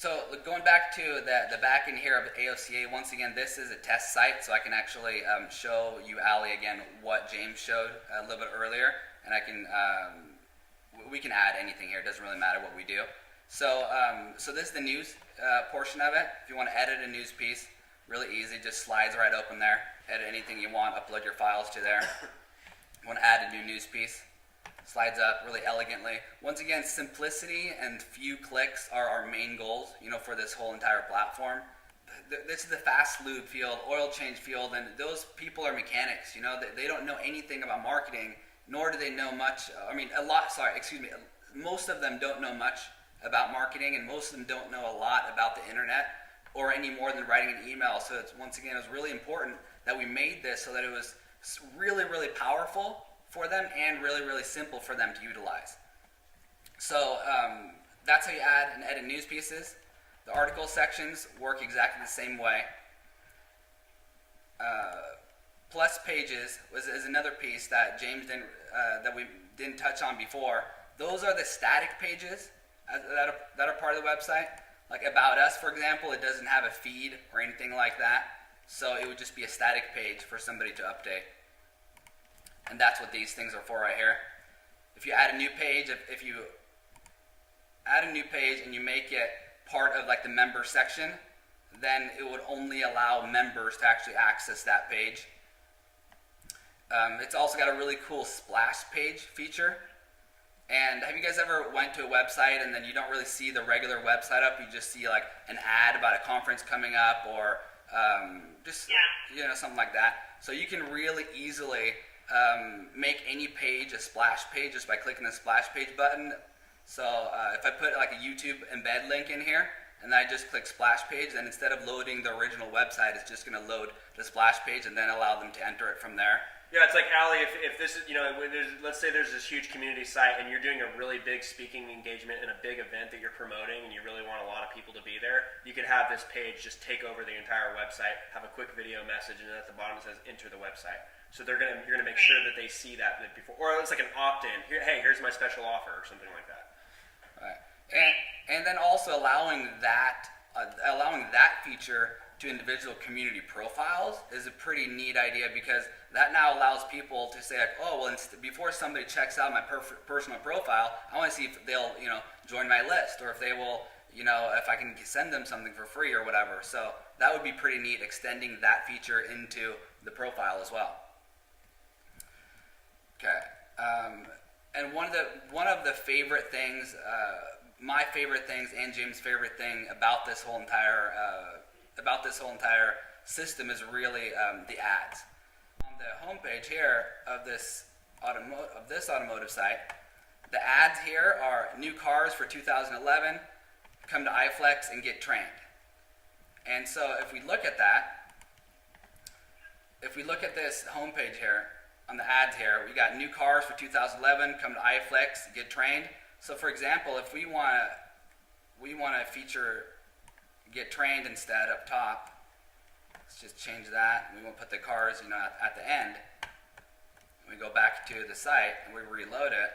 So going back to the back end here of AOCA, once again, this is a test site, so I can actually show you, Ali, again, what James showed a little bit earlier, and I can we can add anything here. It doesn't really matter what we do. So so this is the news portion of it. If you want to edit a news piece, really easy, just slides right open there. Edit anything you want, upload your files to there. You want to add a new news piece, slides up really elegantly. Once again, simplicity and few clicks are our main goals, for this whole entire platform. This is the fast lube field, oil change field, and those people are mechanics. They don't know anything about marketing, nor do they know much. Most of them don't know much about marketing, and most of them don't know a lot about the internet, or any more than writing an email. So it was really important that we made this so that it was really, really powerful for them and really, really simple for them to utilize. So that's how you add and edit news pieces. The article sections work exactly the same way. Plus pages is another piece that James that we didn't touch on before. Those are the static pages that are part of the website. Like About Us, for example, it doesn't have a feed or anything like that. So it would just be a static page for somebody to update. And that's what these things are for right here. If you add a new page, if you add a new page and you make it part of like the member section, then it would only allow members to actually access that page. It's also got a really cool splash page feature. And have you guys ever went to a website and then you don't really see the regular website up, you just see like an ad about a conference coming up, or something like that. So you can really easily make any page a splash page just by clicking the splash page button. So if I put like a YouTube embed link in here and I just click splash page, then instead of loading the original website, it's just going to load the splash page and then allow them to enter it from there. Yeah, it's like, Ali, if this is, let's say there's this huge community site and you're doing a really big speaking engagement in a big event that you're promoting and you really want a lot of people to be there, you could have this page just take over the entire website, have a quick video message, and then at the bottom it says enter the website. So you're gonna make sure that they see that before, or it's like an opt-in. Hey, here's my special offer, or something like that. Right. And then also allowing that feature to individual community profiles is a pretty neat idea, because that now allows people to say, like, oh, well, before somebody checks out my personal profile, I want to see if they'll, join my list, or if they will, if I can send them something for free or whatever. So that would be pretty neat, extending that feature into the profile as well. Okay. And one of the favorite things, my favorite things, and Jim's favorite thing about this whole entire system is really the ads. On the homepage here of this automotive site, the ads here are new cars for 2011, come to iFlex and get trained. And so if we look at this homepage here, on the ads here, we got new cars for 2011, come to iFlex, get trained. So for example, if we want to feature get trained instead up top, let's just change that. We won't put the cars, at the end. We go back to the site and we reload it.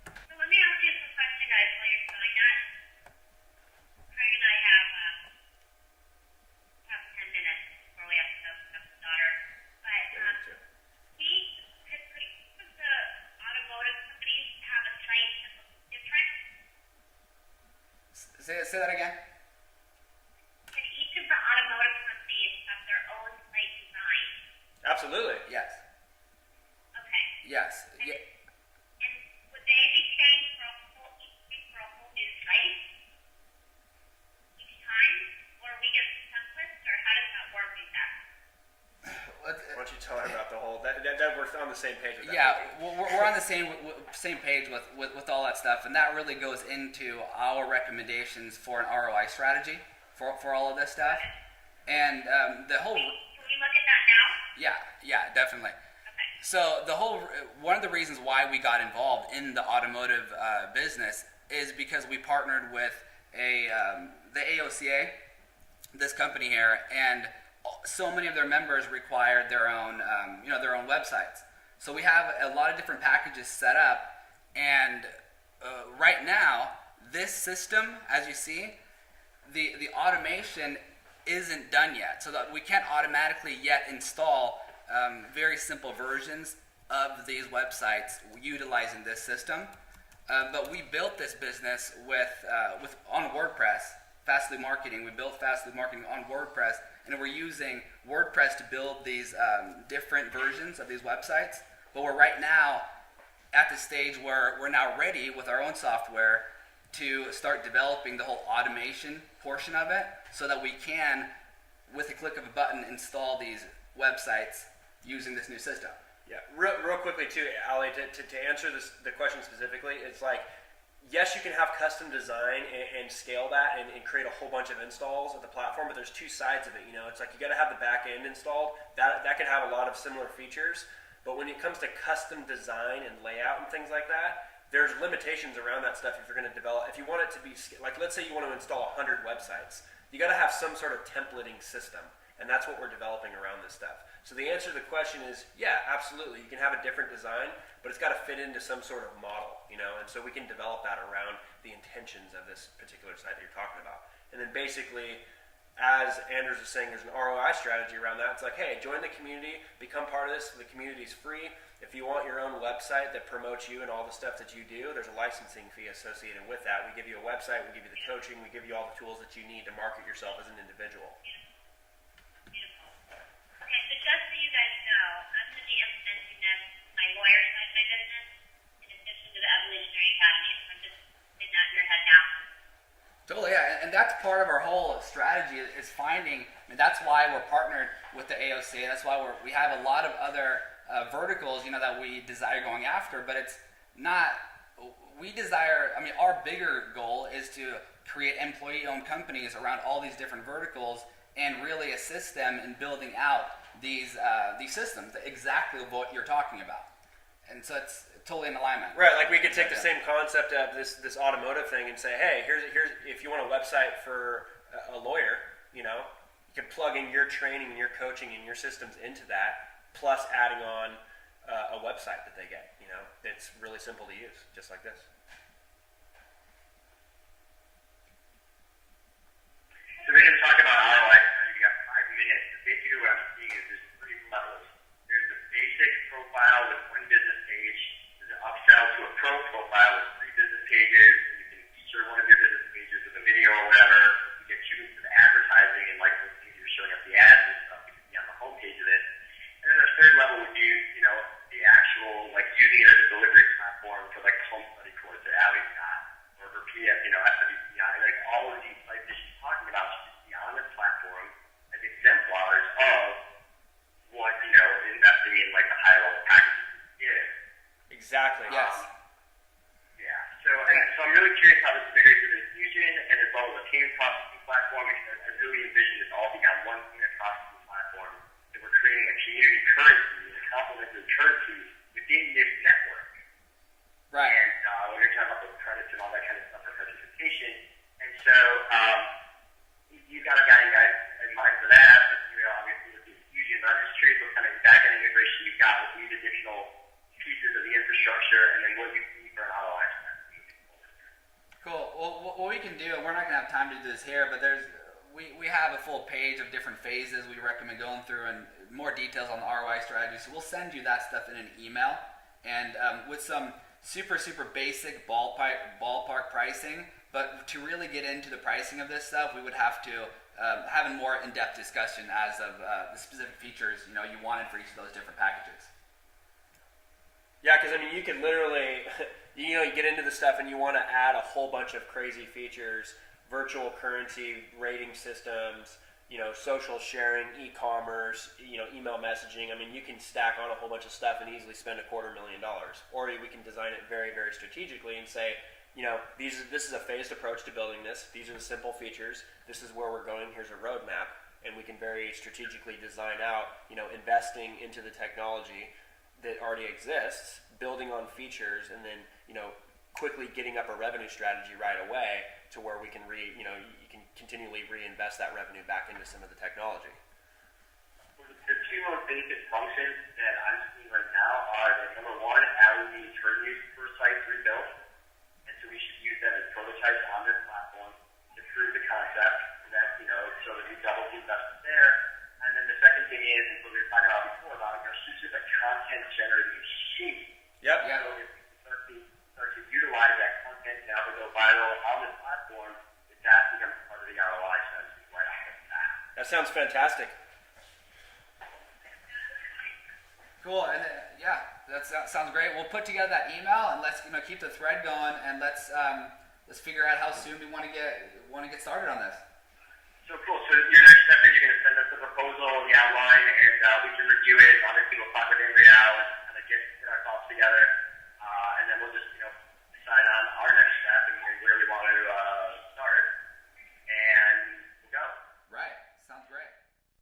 So let me ask you some questions, guys, while you're doing that. Craig and I have 10 minutes before we have to go pick up the daughter. But could the automotive companies have a site that looks different? Say that again. Can each of the automotive companies have their own site design? Absolutely. Yes. Okay. Yes. And would they be paying for a whole new site each time, or we get templates, or how does that work exactly? Why don't you tell her about the whole that we're on the same page with that? Yeah, we're on the same page with all that stuff, and that really goes into our recommendations for an ROI strategy for all of this stuff. And the whole. Can we look at that now? Yeah, definitely. Okay. So one of the reasons why we got involved in the automotive business is because we partnered with the AOCA, this company here, and so many of their members required their own websites. So we have a lot of different packages set up, and right now this system, as you see, the automation isn't done yet, so that we can't automatically yet install very simple versions of these websites utilizing this system. But we built this business with on WordPress, Fastly Marketing. We built Fastly Marketing on WordPress, and we're using WordPress to build these different versions of these websites. But we're right now at the stage where we're now ready with our own software to start developing the whole automation portion of it, so that we can, with a click of a button, install these websites using this new system. Yeah, real quickly too, Ali, to answer the question specifically, it's like, yes, you can have custom design and scale that and create a whole bunch of installs of the platform, but there's two sides of it. It's like you got to have the back end installed. That can have a lot of similar features, but when it comes to custom design and layout and things like that, there's limitations around that stuff if you're going to develop. If you want it to be, like, let's say you want to install 100 websites, you got to have some sort of templating system, and that's what we're developing around this stuff. So the answer to the question is, yeah, absolutely. You can have a different design, but it's got to fit into some sort of model, and so we can develop that around the intentions of this particular site that you're talking about. And then basically, as Anders was saying, there's an ROI strategy around that. It's like, hey, join the community, become part of this. The community is free. If you want your own website that promotes you and all the stuff that you do, there's a licensing fee associated with that. We give you a website, we give you the coaching, we give you all the tools that you need to market yourself as an individual. Okay, so just so you guys know, I'm going to be implementing this in my lawyer side of my business, in addition to the Evolutionary Academy. So I'm just putting that in your head now. Totally, yeah, and that's part of our whole strategy is finding. I mean, that's why we're partnered with the AOCA. That's why we have a lot of other verticals, that we desire going after. But it's not. We desire. I mean, our bigger goal is to create employee-owned companies around all these different verticals, and really assist them in building out these systems, exactly what you're talking about. And so it's totally in alignment. Right, like we could take the same concept of this automotive thing and say, hey, here's if you want a website for a lawyer, you can plug in your training and your coaching and your systems into that, plus adding on a website that they get, that's really simple to use, just like this. So we're going to talk about ROI. You got 5 minutes. Basically, what I'm seeing is there's 3 levels. There's the basic profile with 1 business page. There's an upsell to a pro profile with 3 business pages. You can feature one of your business pages with a video or whatever. You get you into the advertising and like those things you're showing up the ads and stuff. You can be on the homepage of it. And then the 3rd level would be, the actual like using it as a delivery platform for like home study course that Allie's got, or for PF, SWCI, like all of these sites that she's talking about should be on this platform as exemplars of what, investing in like the high level packages is. Exactly. Yes. Yeah. So I'm really curious how this figures into Fusion and as well as a payment processing platform, because I really envision this all being on one payment processing platform, that we're creating a community currency and a complementary currency within this network. Right. And when you're talking about those credits and all that kind of stuff for participation. And so you've got a guy in mind for that, but obviously with the Fusion, but I'm just curious what kind of back-end integration you've got with these additional pieces of the infrastructure and then what you see for an ROI strategy. Cool. Well, what we can do, and we're not going to have time to do this here, but we have a full page of different phases we recommend going through and more details on the ROI strategy. So we'll send you that stuff in an email, and with some super basic ballpark pricing. But to really get into the pricing of this stuff, we would have to have a more in-depth discussion as of the specific features you wanted for each of those different packages. Yeah, because you can literally, you get into the stuff and you want to add a whole bunch of crazy features, virtual currency, rating systems, social sharing, e-commerce, email messaging. You can stack on a whole bunch of stuff and easily spend $250,000. Or we can design it very, very strategically and say, this is a phased approach to building this. These are the simple features. This is where we're going. Here's a roadmap. And we can very strategically design out, investing into the technology that already exists, building on features, and then, quickly getting up a revenue strategy right away to where we can you can continually reinvest that revenue back into some of the technology. Well, the 2 most basic functions that I'm seeing right now are that number 1, Allie needs her new first site rebuilt, and so we should use them as prototypes on this platform to prove the concept. step that, so that we double the investment there. And then the second thing is what we were talking about before about specific content generating sheet. Yep. Yeah. So if we start to utilize that content now to go viral on this platform, that becomes part of the ROI strategy right off the bat. That sounds fantastic. Cool, and that sounds great. We'll put together that email and let's keep the thread going, and let's figure out how soon we want to get started on this. So cool. So your next step is you're going to send us the proposal and the outline, and we can review it on